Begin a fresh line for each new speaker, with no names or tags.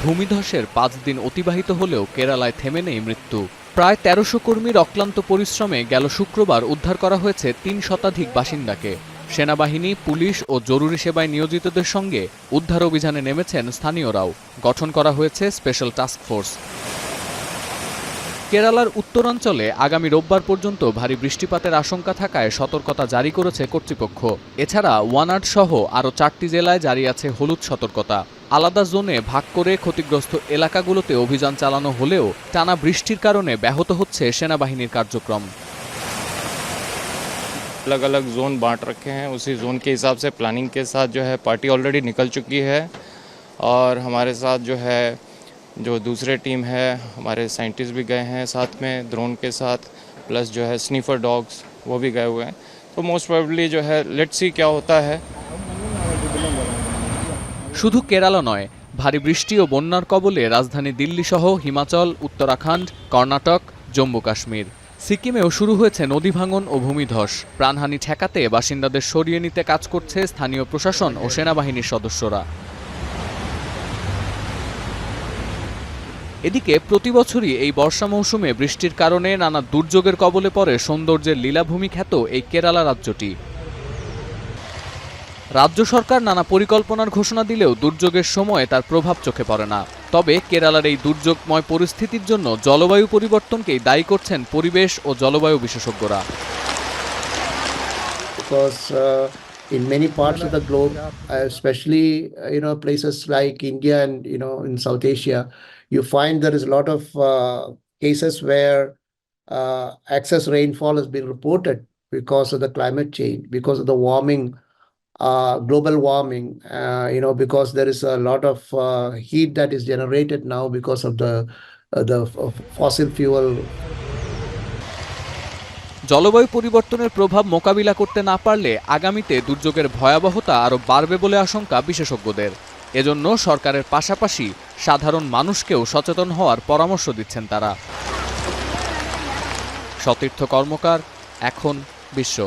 ভূমিধসের 5 দিন অতিবাহিত হলেও কেরালায় থেমে নেই মৃত্যু। প্রায় 1300 কর্মীর অক্লান্ত পরিশ্রমে গেল শুক্রবার উদ্ধার করা হয়েছে 3 শতাধিক বাসিন্দাকে। সেনাবাহিনী, পুলিশ ও জরুরি সেবায় নিয়োজিতদের সঙ্গে উদ্ধার অভিযানে নেমেছেন স্থানীয়রাও। গঠন করা হয়েছে স্পেশাল টাস্ক ফোর্স। কেরালার উত্তরাঞ্চলে আগামী রোববার পর্যন্ত ভারী বৃষ্টিপাতের আশঙ্কা থাকায় সতর্কতা জারি করেছে কর্তৃপক্ষ। এছাড়া ওয়ানাড সহ আরও 4টি জেলায় জারি আছে হলুদ সতর্কতা। আলাদা জোনে ভাগ করে ক্ষতিগ্রস্ত এলাকাগুলোতে অভিযান চালানো হলেও টানা বৃষ্টির কারণে ব্যাহত হচ্ছে সেনাবাহিনীর কার্যক্রম।
अलग अलग जोन बांट रखे हैं, उसी जोन के हिसाब से प्लानिंग के साथ जो है पार्टी ऑलरेडी निकल चुकी है और हमारे साथ जो दूसरे टीम है, हमारे साइंटिस्ट भी गए हैं साथ में ड्रोन के साथ, प्लस जो है स्नीफर डॉग्स वो भी गए हुए हैं। तो मोस्ट प्रोबेबली जो है लेट्स सी क्या होता है।
শুধু কেরালা নয়, ভারী বৃষ্টি ও বন্যার কবলে রাজধানী দিল্লি সহ হিমাচল, উত্তরাখণ্ড, কর্ণাটক, জম্মু কাশ্মীর, সিকিমেও শুরু হয়েছে নদী ভাঙন ও ভূমিধস। প্রাণহানি ঠেকাতে বাসিন্দাদের সরিয়ে নিতে কাজ করছে স্থানীয় প্রশাসন ও সেনাবাহিনীর সদস্যরা। এদিকে প্রতি বছরই এই বর্ষা মৌসুমে বৃষ্টির কারণে নানা দুর্যোগের কবলে পড়ে সৌন্দর্যের লীলাভূমি খ্যাত এই কেরালা রাজ্যটি। রাজ্য সরকার নানা পরিকল্পনার ঘোষণা দিলেও দুর্যোগের সময় তার প্রভাব চোখে পড়ে না। তবে কেরালার এই দুর্যোগময় পরিস্থিতির জন্য জলবায়ু পরিবর্তনকেই দায়ী করছেন পরিবেশ ও জলবায়ু বিশেষজ্ঞরা।
In many parts of the globe, especially places like India and in South Asia, you find there is a lot of cases where excess rainfall has been reported because of the climate change, because of the warming, global warming. Because there is a lot of heat that is generated now because of the fossil fuel.
জলবায়ু পরিবর্তনের প্রভাব মোকাবিলা করতে না পারলে আগামীতে দুর্যোগের ভয়াবহতা আরও বাড়বে বলে আশঙ্কা বিশেষজ্ঞদের। এজন্য সরকারের পাশাপাশি সাধারণ মানুষকেও সচেতন হওয়ার পরামর্শ দিচ্ছেন তারা। সতীর্থ কর্মকার, এখন বিশ্ব।